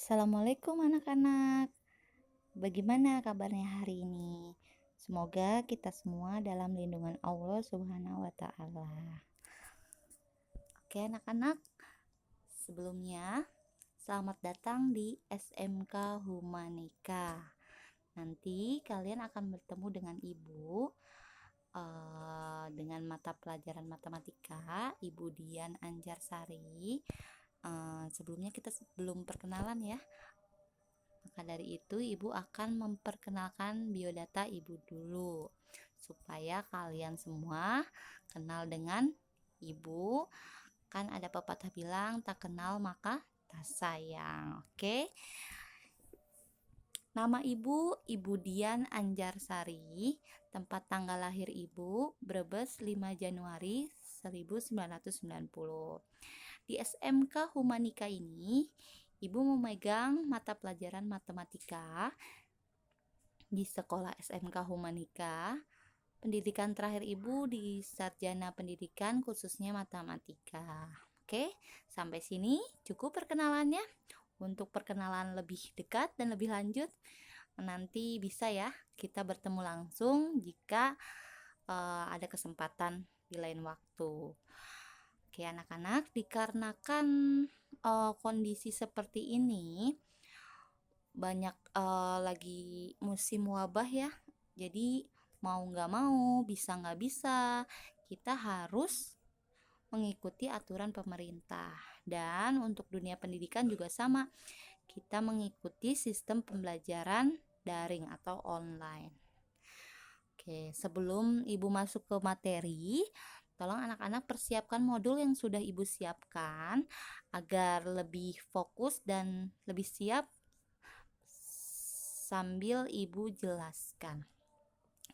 Assalamualaikum anak-anak. Bagaimana kabarnya hari ini? Semoga kita semua dalam lindungan Allah Subhanahu wa taala. Oke, anak-anak, sebelumnya selamat datang di SMK Humanika. Nanti kalian akan bertemu dengan Ibu dengan mata pelajaran matematika, Ibu Dian Anjarsari. Sebelumnya kita belum perkenalan ya. Maka dari itu Ibu akan memperkenalkan biodata Ibu dulu supaya kalian semua kenal dengan Ibu. Kan ada pepatah bilang tak kenal maka tak sayang. Oke. Nama Ibu Ibu Dian Anjarsari. Tempat tanggal lahir Ibu Brebes 5 Januari 1990. Di SMK Humanika ini Ibu memegang mata pelajaran matematika di sekolah SMK Humanika. Pendidikan terakhir Ibu di Sarjana Pendidikan khususnya matematika. Oke, sampai sini cukup perkenalannya. Untuk perkenalan lebih dekat dan lebih lanjut, nanti bisa ya kita bertemu langsung jika ada kesempatan di lain waktu. Oke anak-anak, dikarenakan kondisi seperti ini, banyak lagi musim wabah ya, jadi mau nggak mau, bisa nggak bisa, kita harus mengikuti aturan pemerintah. Dan untuk dunia pendidikan juga sama, kita mengikuti sistem pembelajaran daring atau online. Oke, sebelum Ibu masuk ke materi, tolong anak-anak persiapkan modul yang sudah Ibu siapkan agar lebih fokus dan lebih siap sambil Ibu jelaskan.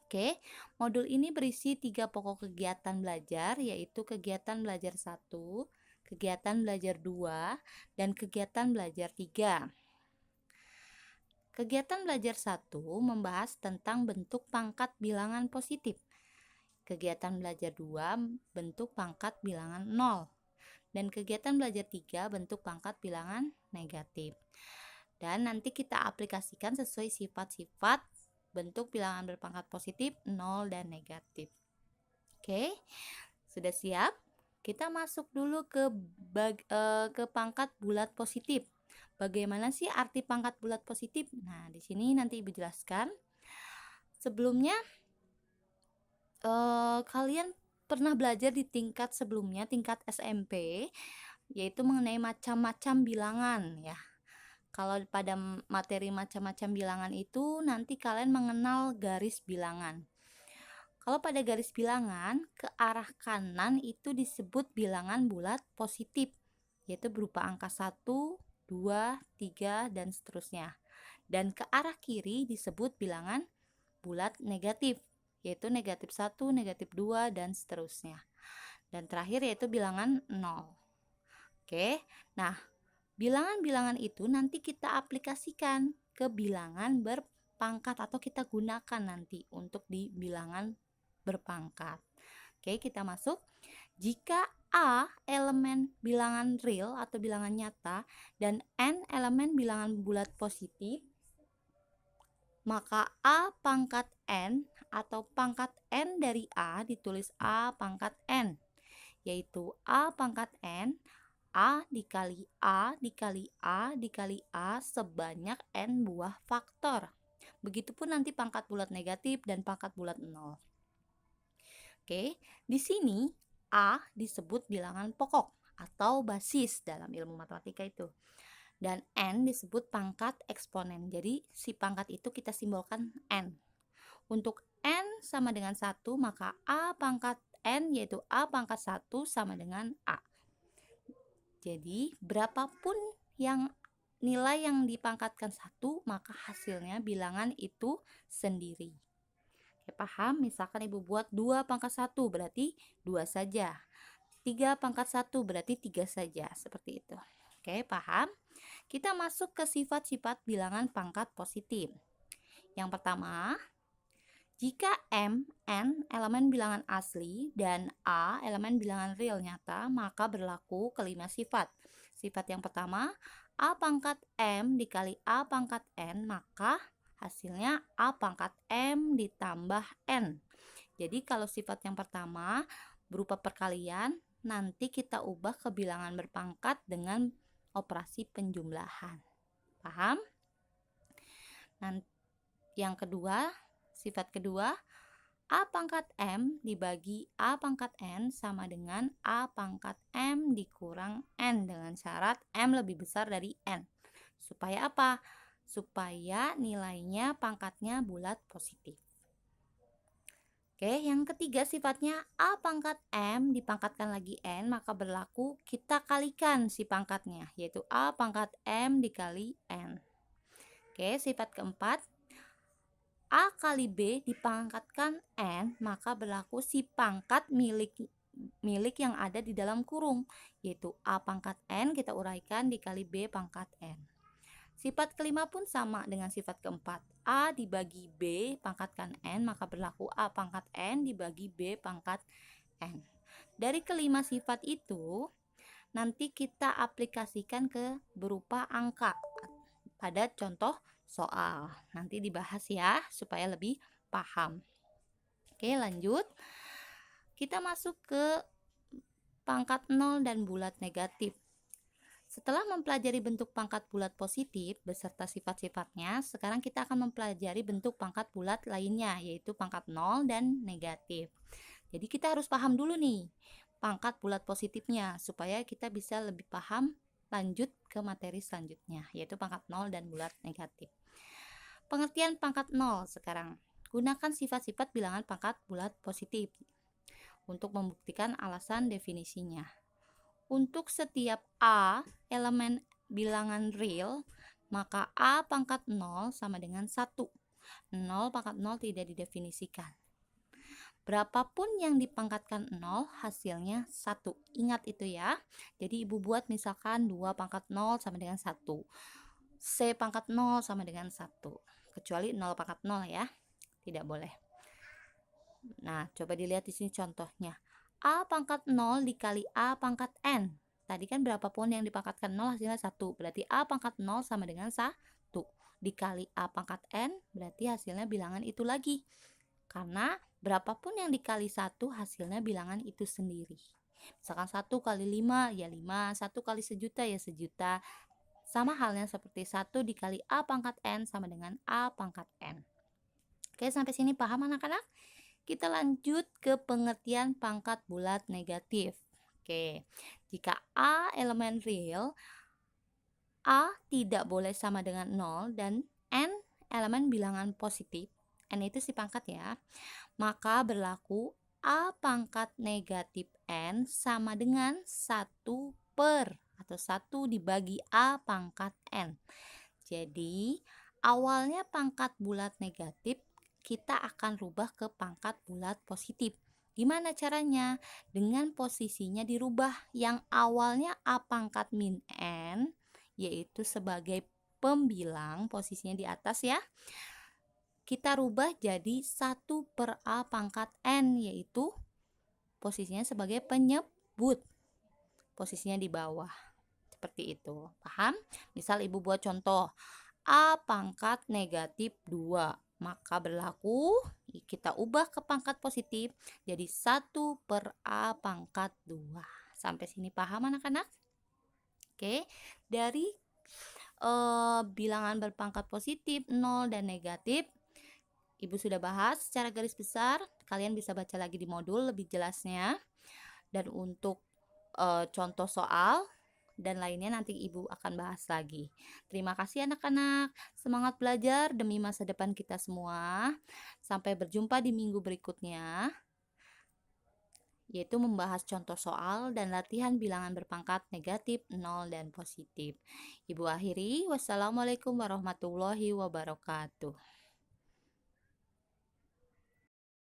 Oke, modul ini berisi 3 pokok kegiatan belajar, yaitu kegiatan belajar 1, kegiatan belajar 2, dan kegiatan belajar 3. Kegiatan belajar 1 membahas tentang bentuk pangkat bilangan positif. Kegiatan belajar 2 bentuk pangkat bilangan 0. Dan kegiatan belajar 3 bentuk pangkat bilangan negatif. Dan nanti kita aplikasikan sesuai sifat-sifat bentuk bilangan berpangkat positif, 0, dan negatif. Oke, sudah siap? Kita masuk dulu ke pangkat bulat positif. Bagaimana sih arti pangkat bulat positif? Nah, di sini nanti Ibu jelaskan. Sebelumnya, kalian pernah belajar di tingkat sebelumnya, tingkat SMP, yaitu mengenai macam-macam bilangan ya. Kalau pada materi macam-macam bilangan itu nanti kalian mengenal garis bilangan. Kalau pada garis bilangan ke arah kanan itu disebut bilangan bulat positif, yaitu berupa angka 1, 2, 3, dan seterusnya. Dan ke arah kiri disebut bilangan bulat negatif, yaitu negatif 1, negatif 2, dan seterusnya. Dan terakhir yaitu bilangan 0. Oke, nah bilangan-bilangan itu nanti kita aplikasikan ke bilangan berpangkat atau kita gunakan nanti untuk di bilangan berpangkat. Oke, kita masuk. Jika A elemen bilangan real atau bilangan nyata dan N elemen bilangan bulat positif, maka A pangkat N atau pangkat N dari A ditulis A pangkat N, yaitu A pangkat N A dikali A dikali A dikali A sebanyak N buah faktor. Begitupun nanti pangkat bulat negatif dan pangkat bulat 0. Oke, di sini A disebut bilangan pokok atau basis dalam ilmu matematika itu. Dan N disebut pangkat eksponen. Jadi si pangkat itu kita simbolkan N. Untuk N sama dengan 1, maka A pangkat N yaitu A pangkat 1 sama dengan A. Jadi berapapun yang nilai yang dipangkatkan 1, maka hasilnya bilangan itu sendiri. Oke, paham? Misalkan Ibu buat 2 pangkat 1 berarti 2 saja. 3 pangkat 1 berarti 3 saja. Seperti itu. Oke, paham? Kita masuk ke sifat-sifat bilangan pangkat positif. Yang pertama, jika M, N elemen bilangan asli dan A elemen bilangan real nyata, maka berlaku kelima sifat. Sifat yang pertama, A pangkat M dikali A pangkat N, maka hasilnya A pangkat M ditambah N. Jadi kalau sifat yang pertama berupa perkalian, nanti kita ubah ke bilangan berpangkat dengan operasi penjumlahan. Paham? Yang kedua, sifat kedua, A pangkat M dibagi A pangkat N sama dengan A pangkat M dikurang N dengan syarat M lebih besar dari N. Supaya apa? Supaya nilainya pangkatnya bulat positif. Oke, yang ketiga sifatnya A pangkat M dipangkatkan lagi N, maka berlaku kita kalikan si pangkatnya, yaitu A pangkat M dikali N. Oke, sifat keempat, A kali B dipangkatkan N, maka berlaku si pangkat milik yang ada di dalam kurung, yaitu A pangkat N kita uraikan dikali B pangkat N. Sifat kelima pun sama dengan sifat keempat. A dibagi B pangkatkan N, maka berlaku A pangkat N dibagi B pangkat N. Dari kelima sifat itu, nanti kita aplikasikan ke berupa angka pada contoh soal. Nanti dibahas ya, supaya lebih paham. Oke, lanjut. Kita masuk ke pangkat 0 dan bulat negatif. Setelah mempelajari bentuk pangkat bulat positif beserta sifat-sifatnya, sekarang kita akan mempelajari bentuk pangkat bulat lainnya, yaitu pangkat 0 dan negatif. Jadi kita harus paham dulu nih pangkat bulat positifnya, supaya kita bisa lebih paham lanjut ke materi selanjutnya, yaitu pangkat 0 dan bulat negatif. Pengertian pangkat 0 sekarang. Gunakan sifat-sifat bilangan pangkat bulat positif untuk membuktikan alasan definisinya. Untuk setiap A elemen bilangan real, maka A pangkat 0 sama dengan 1. 0 pangkat 0 tidak didefinisikan. Berapapun yang dipangkatkan 0, hasilnya 1. Ingat itu ya. Jadi ibu buat misalkan 2 pangkat 0 sama dengan 1. C pangkat 0 sama dengan 1. Kecuali 0 pangkat 0 ya. Tidak boleh. Nah, coba dilihat di sini contohnya. A pangkat 0 dikali A pangkat N. Tadi kan berapapun yang dipangkatkan 0 hasilnya 1. Berarti A pangkat 0 sama dengan 1. Dikali A pangkat N berarti hasilnya bilangan itu lagi. Karena berapapun yang dikali 1 hasilnya bilangan itu sendiri. Misalkan 1 kali 5 ya 5. 1 kali sejuta ya sejuta. Sama halnya seperti 1 dikali A pangkat N sama dengan A pangkat N. Oke, sampai sini paham anak-anak? Kita lanjut ke pengertian pangkat bulat negatif. Oke, jika A elemen real, A tidak boleh sama dengan 0 dan N elemen bilangan positif, N itu si pangkat ya, maka berlaku A pangkat negatif N sama dengan 1 per atau 1 dibagi A pangkat N. Jadi awalnya pangkat bulat negatif kita akan rubah ke pangkat bulat positif. Gimana caranya? Dengan posisinya dirubah, yang awalnya A pangkat min N, yaitu sebagai pembilang, posisinya di atas ya, kita rubah jadi 1 per A pangkat N, yaitu posisinya sebagai penyebut, posisinya di bawah. Seperti itu, paham? Misal ibu buat contoh, A pangkat negatif 2, maka berlaku kita ubah ke pangkat positif jadi 1 per A pangkat 2. Sampai sini paham anak-anak? Oke, dari bilangan berpangkat positif, 0 dan negatif ibu sudah bahas secara garis besar. Kalian bisa baca lagi di modul lebih jelasnya. Dan untuk contoh soal dan lainnya nanti ibu akan bahas lagi. Terima kasih anak-anak. Semangat belajar demi masa depan kita semua. Sampai berjumpa di minggu berikutnya, yaitu membahas contoh soal dan latihan bilangan berpangkat negatif, 0 dan positif. Ibu akhiri, wassalamualaikum warahmatullahi wabarakatuh.